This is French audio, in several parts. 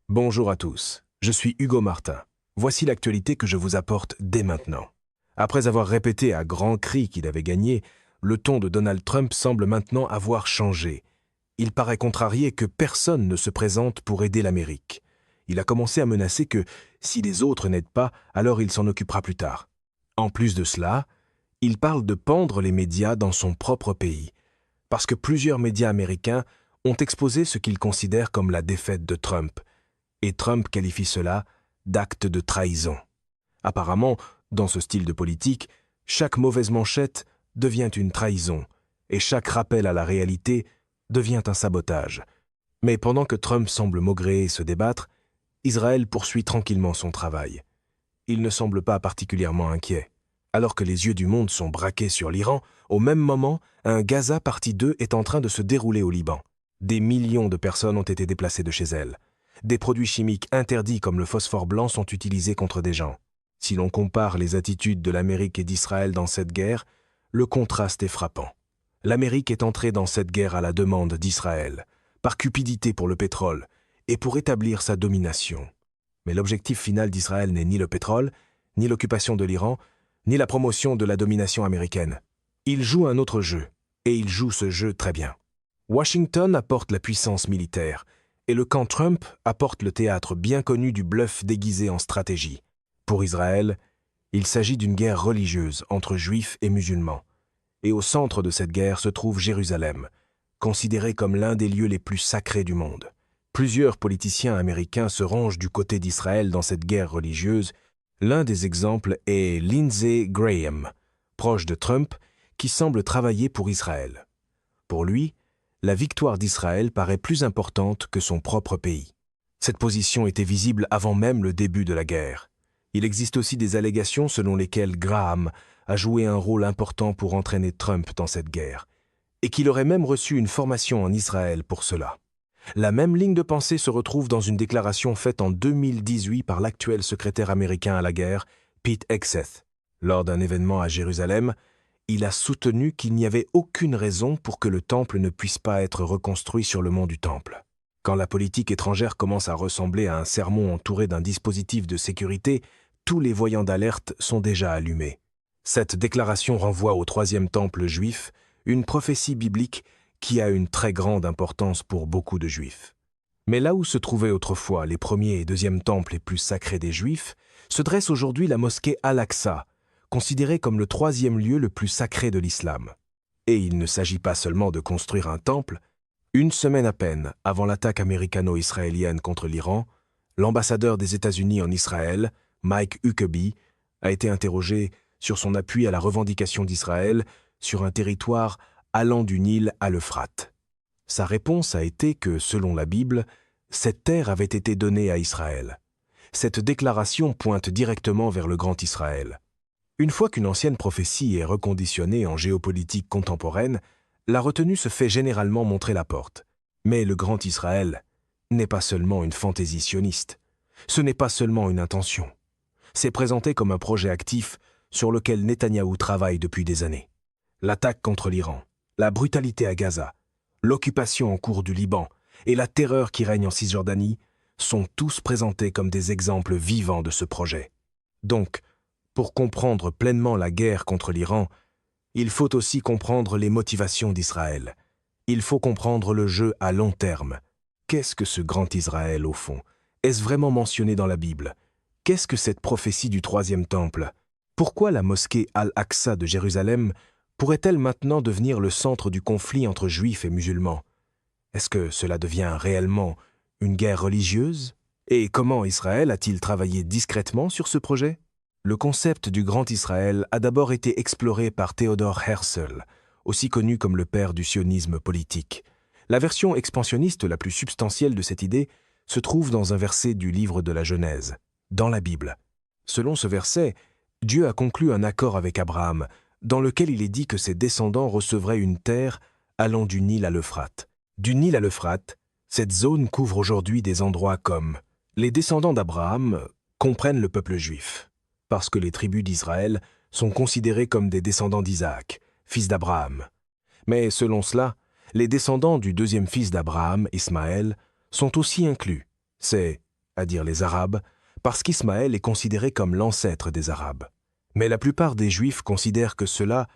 Bonjour à tous, je suis Hugo Martin. Voici l'actualité que je vous apporte dès maintenant. Après avoir répété à grands cris qu'il avait gagné, le ton de Donald Trump semble maintenant avoir changé. Il paraît contrarié que personne ne se présente pour aider l'Amérique. Il a commencé à menacer que, si les autres n'aident pas, alors il s'en occupera plus tard. En plus de cela, il parle de pendre les médias dans son propre pays, parce que plusieurs médias américains ont exposé ce qu'ils considèrent comme la défaite de Trump, et Trump qualifie cela d'acte de trahison. Apparemment, dans ce style de politique, chaque mauvaise manchette devient une trahison, et chaque rappel à la réalité devient un sabotage. Mais pendant que Trump semble maugréer et se débattre, Israël poursuit tranquillement son travail. Il ne semble pas particulièrement inquiet. Alors que les yeux du monde sont braqués sur l'Iran, au même moment, un Gaza partie 2 est en train de se dérouler au Liban. Des millions de personnes ont été déplacées de chez elles. Des produits chimiques interdits comme le phosphore blanc sont utilisés contre des gens. Si l'on compare les attitudes de l'Amérique et d'Israël dans cette guerre, le contraste est frappant. L'Amérique est entrée dans cette guerre à la demande d'Israël, par cupidité pour le pétrole et pour établir sa domination. Mais l'objectif final d'Israël n'est ni le pétrole, ni l'occupation de l'Iran, ni la promotion de la domination américaine. Il joue un autre jeu, et il joue ce jeu très bien. Washington apporte la puissance militaire, et le camp Trump apporte le théâtre bien connu du bluff déguisé en stratégie. Pour Israël, il s'agit d'une guerre religieuse entre juifs et musulmans. Et au centre de cette guerre se trouve Jérusalem, considéré comme l'un des lieux les plus sacrés du monde. Plusieurs politiciens américains se rangent du côté d'Israël dans cette guerre religieuse. L'un des exemples est Lindsey Graham, proche de Trump, qui semble travailler pour Israël. Pour lui, la victoire d'Israël paraît plus importante que son propre pays. Cette position était visible avant même le début de la guerre. Il existe aussi des allégations selon lesquelles Graham a joué un rôle important pour entraîner Trump dans cette guerre, et qu'il aurait même reçu une formation en Israël pour cela. La même ligne de pensée se retrouve dans une déclaration faite en 2018 par l'actuel secrétaire américain à la guerre, Pete Hegseth. Lors d'un événement à Jérusalem, il a soutenu qu'il n'y avait aucune raison pour que le temple ne puisse pas être reconstruit sur le mont du temple. Quand la politique étrangère commence à ressembler à un sermon entouré d'un dispositif de sécurité, tous les voyants d'alerte sont déjà allumés. Cette déclaration renvoie au troisième temple juif, une prophétie biblique qui a une très grande importance pour beaucoup de juifs. Mais là où se trouvaient autrefois les premiers et deuxièmes temples les plus sacrés des juifs, se dresse aujourd'hui la mosquée Al-Aqsa, considérée comme le troisième lieu le plus sacré de l'islam. Et il ne s'agit pas seulement de construire un temple. Une semaine à peine avant l'attaque américano-israélienne contre l'Iran, l'ambassadeur des États-Unis en Israël, Mike Huckabee, a été interrogé sur son appui à la revendication d'Israël sur un territoire allant du Nil à l'Euphrate. Sa réponse a été que, selon la Bible, cette terre avait été donnée à Israël. Cette déclaration pointe directement vers le grand Israël. Une fois qu'une ancienne prophétie est reconditionnée en géopolitique contemporaine, la retenue se fait généralement montrer la porte. Mais le grand Israël n'est pas seulement une fantaisie sioniste. Ce n'est pas seulement une intention. C'est présenté comme un projet actif sur lequel Netanyahou travaille depuis des années. L'attaque contre l'Iran, la brutalité à Gaza, l'occupation en cours du Liban et la terreur qui règne en Cisjordanie sont tous présentés comme des exemples vivants de ce projet. Donc, pour comprendre pleinement la guerre contre l'Iran, il faut aussi comprendre les motivations d'Israël. Il faut comprendre le jeu à long terme. Qu'est-ce que ce grand Israël au fond? Est-ce vraiment mentionné dans la Bible? Qu'est-ce que cette prophétie du troisième temple? Pourquoi la mosquée Al-Aqsa de Jérusalem pourrait-elle maintenant devenir le centre du conflit entre juifs et musulmans? Est-ce que cela devient réellement une guerre religieuse? Et comment Israël a-t-il travaillé discrètement sur ce projet? Le concept du Grand Israël a d'abord été exploré par Theodor Herzl, aussi connu comme le père du sionisme politique. La version expansionniste la plus substantielle de cette idée se trouve dans un verset du livre de la Genèse, dans la Bible. Selon ce verset, Dieu a conclu un accord avec Abraham, dans lequel il est dit que ses descendants recevraient une terre allant du Nil à l'Euphrate. Du Nil à l'Euphrate, cette zone couvre aujourd'hui des endroits comme les descendants d'Abraham comprennent le peuple juif, parce que les tribus d'Israël sont considérées comme des descendants d'Isaac, fils d'Abraham. Mais selon cela, les descendants du deuxième fils d'Abraham, Ismaël, sont aussi inclus. C'est à dire les Arabes, parce qu'Ismaël est considéré comme l'ancêtre des Arabes. Mais la plupart des Juifs considèrent que cela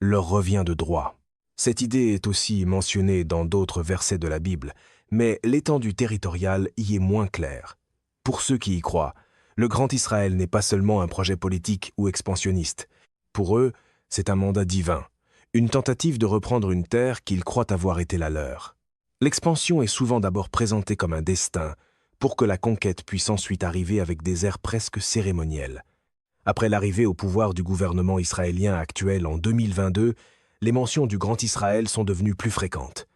leur revient de droit. Cette idée est aussi mentionnée dans d'autres versets de la Bible, mais l'étendue territoriale y est moins claire. Pour ceux qui y croient, le Grand Israël n'est pas seulement un projet politique ou expansionniste. Pour eux, c'est un mandat divin, une tentative de reprendre une terre qu'ils croient avoir été la leur. L'expansion est souvent d'abord présentée comme un destin, pour que la conquête puisse ensuite arriver avec des airs presque cérémoniels. Après l'arrivée au pouvoir du gouvernement israélien actuel en 2022, les mentions du Grand Israël sont devenues plus fréquentes.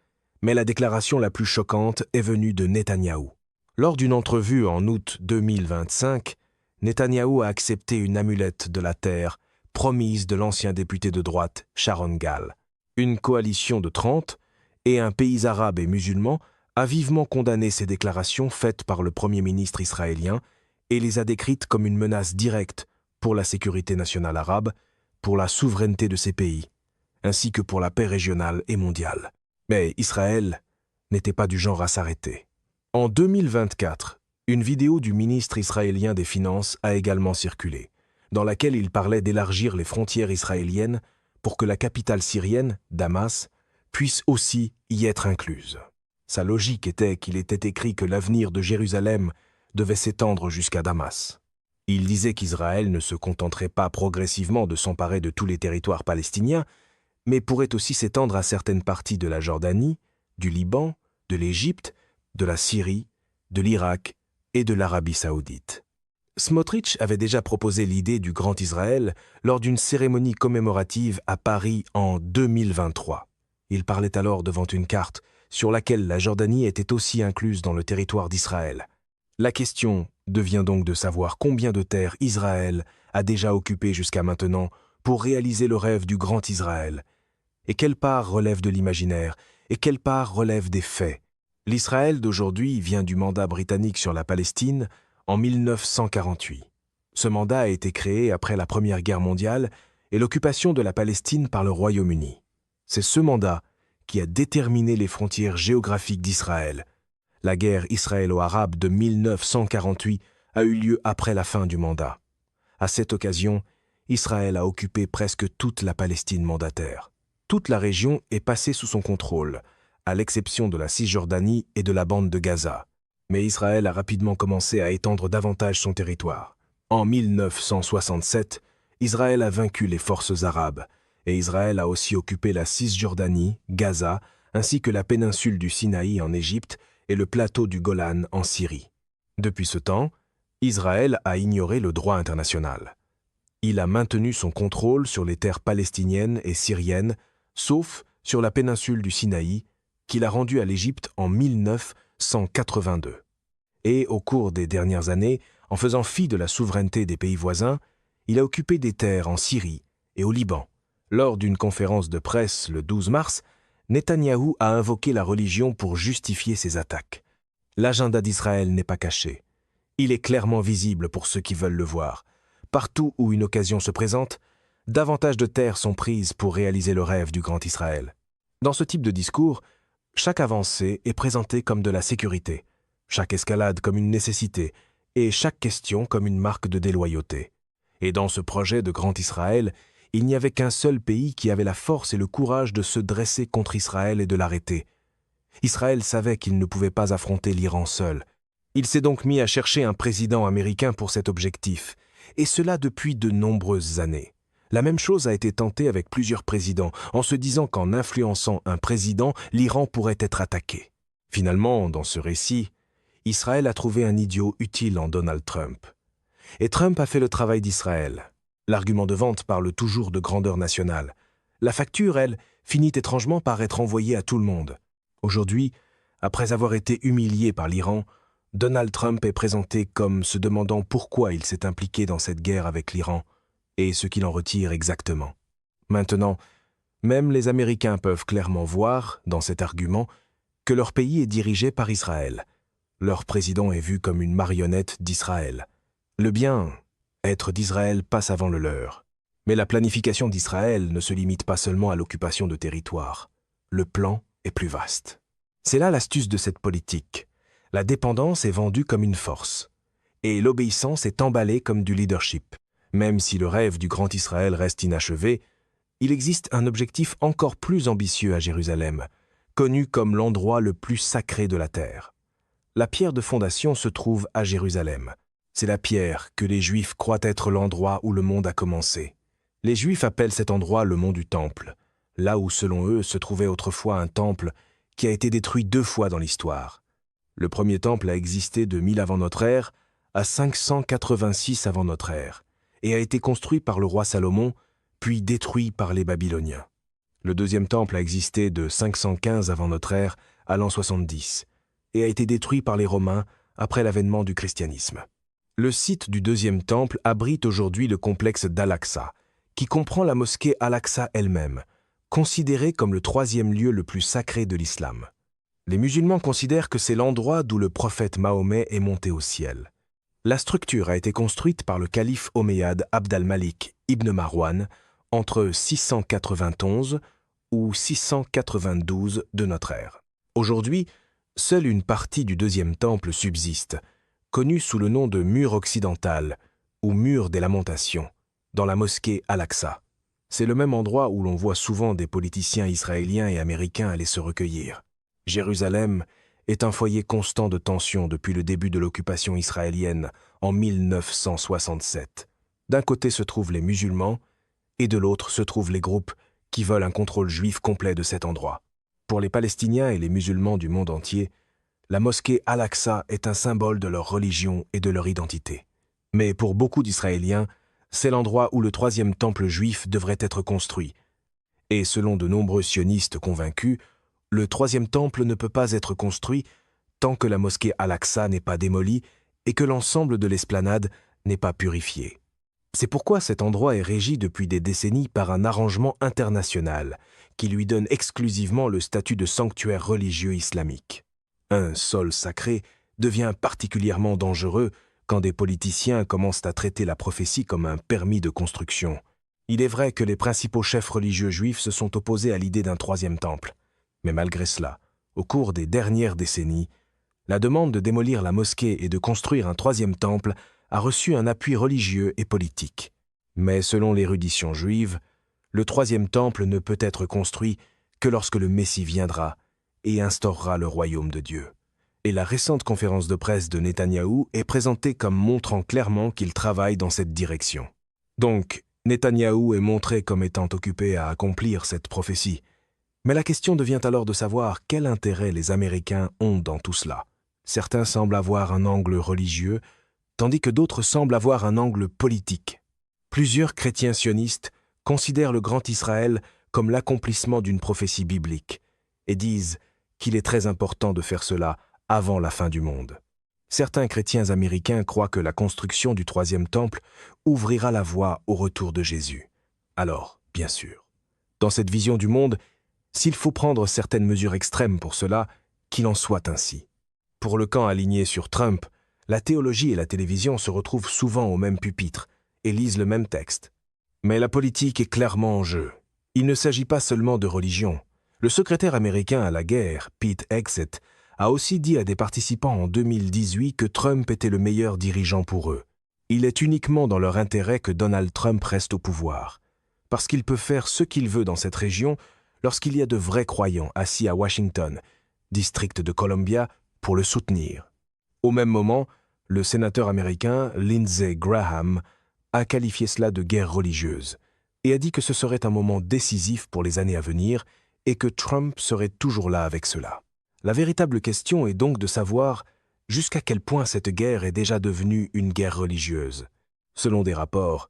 Mais la déclaration la plus choquante est venue de Netanyahou. Lors d'une entrevue en août 2025, Netanyahou a accepté une amulette de la terre promise de l'ancien député de droite Sharon Gall. Une coalition de 30 et un pays arabe et musulman a vivement condamné ces déclarations faites par le Premier ministre israélien et les a décrites comme une menace directe pour la sécurité nationale arabe, pour la souveraineté de ces pays, ainsi que pour la paix régionale et mondiale. Mais Israël n'était pas du genre à s'arrêter. En 2024, une vidéo du ministre israélien des Finances a également circulé, dans laquelle il parlait d'élargir les frontières israéliennes pour que la capitale syrienne, Damas, puisse aussi y être incluse. Sa logique était qu'il était écrit que l'avenir de Jérusalem devait s'étendre jusqu'à Damas. Il disait qu'Israël ne se contenterait pas progressivement de s'emparer de tous les territoires palestiniens, mais pourrait aussi s'étendre à certaines parties de la Jordanie, du Liban, de l'Égypte, de la Syrie, de l'Irak et de l'Arabie saoudite. Smotrich avait déjà proposé l'idée du Grand Israël lors d'une cérémonie commémorative à Paris en 2023. Il parlait alors devant une carte sur laquelle la Jordanie était aussi incluse dans le territoire d'Israël. La question devient donc de savoir combien de terres Israël a déjà occupées jusqu'à maintenant pour réaliser le rêve du Grand Israël, et quelle part relève de l'imaginaire, et quelle part relève des faits. L'Israël d'aujourd'hui vient du mandat britannique sur la Palestine en 1948. Ce mandat a été créé après la Première Guerre mondiale et l'occupation de la Palestine par le Royaume-Uni. C'est ce mandat qui a déterminé les frontières géographiques d'Israël. La guerre israélo-arabe de 1948 a eu lieu après la fin du mandat. À cette occasion, Israël a occupé presque toute la Palestine mandataire. Toute la région est passée sous son contrôle, à l'exception de la Cisjordanie et de la bande de Gaza. Mais Israël a rapidement commencé à étendre davantage son territoire. En 1967, Israël a vaincu les forces arabes, et Israël a aussi occupé la Cisjordanie, Gaza, ainsi que la péninsule du Sinaï en Égypte et le plateau du Golan en Syrie. Depuis ce temps, Israël a ignoré le droit international. Il a maintenu son contrôle sur les terres palestiniennes et syriennes, sauf sur la péninsule du Sinaï, qu'il a rendue à l'Égypte en 1982. Et au cours des dernières années, en faisant fi de la souveraineté des pays voisins, il a occupé des terres en Syrie et au Liban. Lors d'une conférence de presse le 12 mars, Netanyahou a invoqué la religion pour justifier ses attaques. L'agenda d'Israël n'est pas caché. Il est clairement visible pour ceux qui veulent le voir. Partout où une occasion se présente, davantage de terres sont prises pour réaliser le rêve du Grand Israël. Dans ce type de discours, chaque avancée est présentée comme de la sécurité, chaque escalade comme une nécessité, et chaque question comme une marque de déloyauté. Et dans ce projet de Grand Israël, il n'y avait qu'un seul pays qui avait la force et le courage de se dresser contre Israël et de l'arrêter. Israël savait qu'il ne pouvait pas affronter l'Iran seul. Il s'est donc mis à chercher un président américain pour cet objectif, et cela depuis de nombreuses années. La même chose a été tentée avec plusieurs présidents, en se disant qu'en influençant un président, l'Iran pourrait être attaqué. Finalement, dans ce récit, Israël a trouvé un idiot utile en Donald Trump. Et Trump a fait le travail d'Israël. L'argument de vente parle toujours de grandeur nationale. La facture, elle, finit étrangement par être envoyée à tout le monde. Aujourd'hui, après avoir été humilié par l'Iran, Donald Trump est présenté comme se demandant pourquoi il s'est impliqué dans cette guerre avec l'Iran et ce qu'il en retire exactement. Maintenant, même les Américains peuvent clairement voir, dans cet argument, que leur pays est dirigé par Israël. Leur président est vu comme une marionnette d'Israël. Le bien, être d'Israël passe avant le leur. Mais la planification d'Israël ne se limite pas seulement à l'occupation de territoires. Le plan est plus vaste. C'est là l'astuce de cette politique. La dépendance est vendue comme une force. et l'obéissance est emballée comme du leadership. Même si le rêve du grand Israël reste inachevé, il existe un objectif encore plus ambitieux à Jérusalem, connu comme l'endroit le plus sacré de la terre. La pierre de fondation se trouve à Jérusalem. C'est la pierre que les Juifs croient être l'endroit où le monde a commencé. Les Juifs appellent cet endroit le mont du Temple, là où selon eux se trouvait autrefois un temple qui a été détruit 2 fois dans l'histoire. Le premier temple a existé de 1000 avant notre ère à 586 avant notre ère et a été construit par le roi Salomon, puis détruit par les Babyloniens. Le deuxième temple a existé de 515 avant notre ère à l'an 70 et a été détruit par les Romains après l'avènement du christianisme. Le site du deuxième temple abrite aujourd'hui le complexe d'Al-Aqsa, qui comprend la mosquée Al-Aqsa elle-même, considérée comme le 3e lieu le plus sacré de l'islam. Les musulmans considèrent que c'est l'endroit d'où le prophète Mahomet est monté au ciel. La structure a été construite par le calife omeyyade Abd al-Malik ibn Marwan entre 691 ou 692 de notre ère. Aujourd'hui, seule une partie du deuxième temple subsiste, connue sous le nom de mur occidental ou mur des lamentations, dans la mosquée Al-Aqsa. C'est le même endroit où l'on voit souvent des politiciens israéliens et américains aller se recueillir. Jérusalem est un foyer constant de tensions depuis le début de l'occupation israélienne en 1967. D'un côté se trouvent les musulmans et de l'autre se trouvent les groupes qui veulent un contrôle juif complet de cet endroit. Pour les Palestiniens et les musulmans du monde entier, la mosquée Al-Aqsa est un symbole de leur religion et de leur identité. Mais pour beaucoup d'Israéliens, c'est l'endroit où le 3e temple juif devrait être construit. Et selon de nombreux sionistes convaincus, le 3e temple ne peut pas être construit tant que la mosquée Al-Aqsa n'est pas démolie et que l'ensemble de l'esplanade n'est pas purifié. C'est pourquoi cet endroit est régi depuis des décennies par un arrangement international qui lui donne exclusivement le statut de sanctuaire religieux islamique. Un sol sacré devient particulièrement dangereux quand des politiciens commencent à traiter la prophétie comme un permis de construction. Il est vrai que les principaux chefs religieux juifs se sont opposés à l'idée d'un 3e temple. Mais malgré cela, au cours des dernières décennies, la demande de démolir la mosquée et de construire un 3e temple a reçu un appui religieux et politique. Mais selon l'érudition juive, le 3e temple ne peut être construit que lorsque le Messie viendra et instaurera le royaume de Dieu. Et la récente conférence de presse de Netanyahou est présentée comme montrant clairement qu'il travaille dans cette direction. Donc, Netanyahou est montré comme étant occupé à accomplir cette prophétie. Mais la question devient alors de savoir quel intérêt les Américains ont dans tout cela. Certains semblent avoir un angle religieux, tandis que d'autres semblent avoir un angle politique. Plusieurs chrétiens sionistes considèrent le Grand Israël comme l'accomplissement d'une prophétie biblique et disent qu'il est très important de faire cela avant la fin du monde. Certains chrétiens américains croient que la construction du 3e temple ouvrira la voie au retour de Jésus. Alors, bien sûr, dans cette vision du monde, s'il faut prendre certaines mesures extrêmes pour cela, qu'il en soit ainsi. Pour le camp aligné sur Trump, la théologie et la télévision se retrouvent souvent au même pupitre et lisent le même texte. Mais la politique est clairement en jeu. Il ne s'agit pas seulement de religion. Le secrétaire américain à la guerre, Pete Hegseth, a aussi dit à des participants en 2018 que Trump était le meilleur dirigeant pour eux. Il est uniquement dans leur intérêt que Donald Trump reste au pouvoir, parce qu'il peut faire ce qu'il veut dans cette région lorsqu'il y a de vrais croyants assis à Washington, district de Columbia, pour le soutenir. Au même moment, le sénateur américain Lindsey Graham a qualifié cela de guerre religieuse et a dit que ce serait un moment décisif pour les années à venir et que Trump serait toujours là avec cela. La véritable question est donc de savoir jusqu'à quel point cette guerre est déjà devenue une guerre religieuse. Selon des rapports,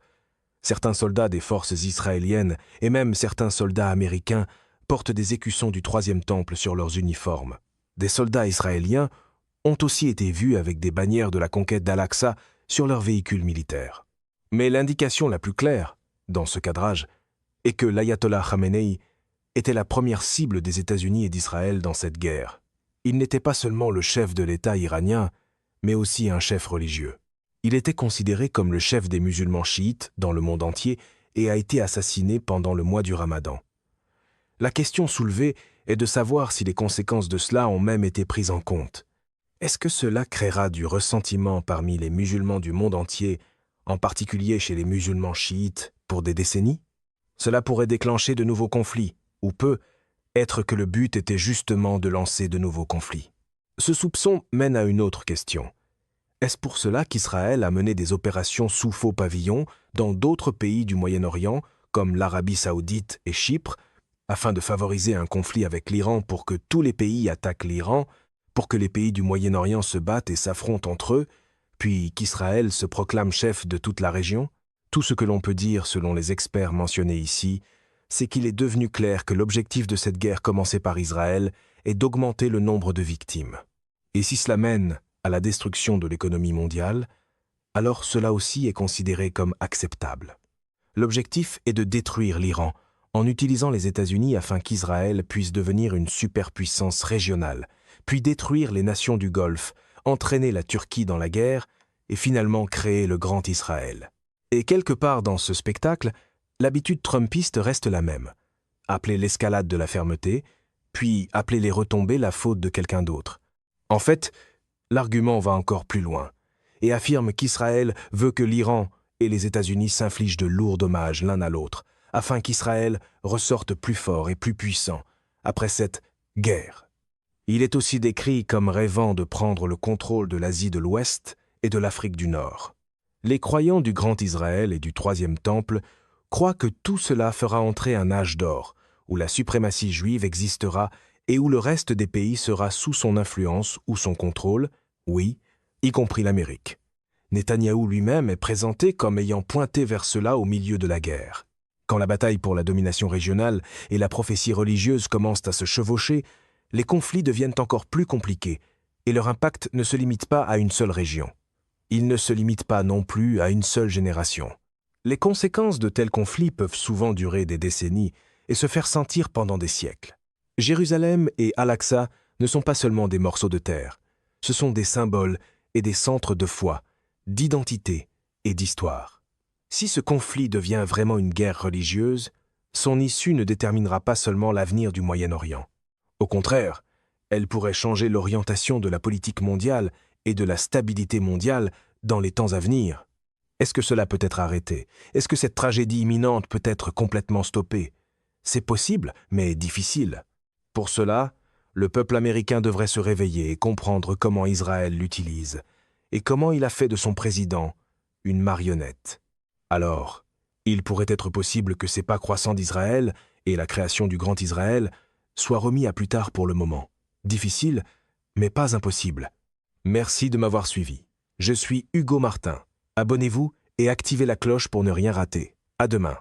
certains soldats des forces israéliennes et même certains soldats américains portent des écussons du 3e temple sur leurs uniformes. Des soldats israéliens ont aussi été vus avec des bannières de la conquête d'Al-Aqsa sur leurs véhicules militaires. Mais l'indication la plus claire, dans ce cadrage, est que l'ayatollah Khamenei était la première cible des États-Unis et d'Israël dans cette guerre. Il n'était pas seulement le chef de l'État iranien, mais aussi un chef religieux. Il était considéré comme le chef des musulmans chiites dans le monde entier et a été assassiné pendant le mois du Ramadan. La question soulevée est de savoir si les conséquences de cela ont même été prises en compte. Est-ce que cela créera du ressentiment parmi les musulmans du monde entier, en particulier chez les musulmans chiites, pour des décennies? Cela pourrait déclencher de nouveaux conflits, ou peut être que le but était justement de lancer de nouveaux conflits. Ce soupçon mène à une autre question. Est-ce pour cela qu'Israël a mené des opérations sous faux pavillon dans d'autres pays du Moyen-Orient, comme l'Arabie saoudite et Chypre, afin de favoriser un conflit avec l'Iran pour que tous les pays attaquent l'Iran, pour que les pays du Moyen-Orient se battent et s'affrontent entre eux, puis qu'Israël se proclame chef de toute la région? Tout ce que l'on peut dire, selon les experts mentionnés ici, c'est qu'il est devenu clair que l'objectif de cette guerre commencée par Israël est d'augmenter le nombre de victimes. Et si cela mène à la destruction de l'économie mondiale, alors cela aussi est considéré comme acceptable. L'objectif est de détruire l'Iran en utilisant les États-Unis afin qu'Israël puisse devenir une superpuissance régionale, puis détruire les nations du Golfe, entraîner la Turquie dans la guerre et finalement créer le Grand Israël. Et quelque part dans ce spectacle, l'habitude trumpiste reste la même. Appeler l'escalade de la fermeté, puis appeler les retombées la faute de quelqu'un d'autre. En fait, l'argument va encore plus loin et affirme qu'Israël veut que l'Iran et les États-Unis s'infligent de lourds dommages l'un à l'autre, afin qu'Israël ressorte plus fort et plus puissant après cette guerre. Il est aussi décrit comme rêvant de prendre le contrôle de l'Asie de l'Ouest et de l'Afrique du Nord. Les croyants du Grand Israël et du Troisième Temple croient que tout cela fera entrer un âge d'or, où la suprématie juive existera et où le reste des pays sera sous son influence ou son contrôle, oui, y compris l'Amérique. Netanyahou lui-même est présenté comme ayant pointé vers cela au milieu de la guerre. Quand la bataille pour la domination régionale et la prophétie religieuse commencent à se chevaucher, les conflits deviennent encore plus compliqués et leur impact ne se limite pas à une seule région. Il ne se limite pas non plus à une seule génération. Les conséquences de tels conflits peuvent souvent durer des décennies et se faire sentir pendant des siècles. Jérusalem et Al-Aqsa ne sont pas seulement des morceaux de terre, ce sont des symboles et des centres de foi, d'identité et d'histoire. Si ce conflit devient vraiment une guerre religieuse, son issue ne déterminera pas seulement l'avenir du Moyen-Orient. Au contraire, elle pourrait changer l'orientation de la politique mondiale et de la stabilité mondiale dans les temps à venir. Est-ce que cela peut être arrêté? Est-ce que cette tragédie imminente peut être complètement stoppée? C'est possible, mais difficile. Pour cela, le peuple américain devrait se réveiller et comprendre comment Israël l'utilise, et comment il a fait de son président une marionnette. Alors, il pourrait être possible que ces pas croissants d'Israël et la création du Grand Israël soient remis à plus tard pour le moment. Difficile, mais pas impossible. Merci de m'avoir suivi. Je suis Hugo Martin. Abonnez-vous et activez la cloche pour ne rien rater. À demain.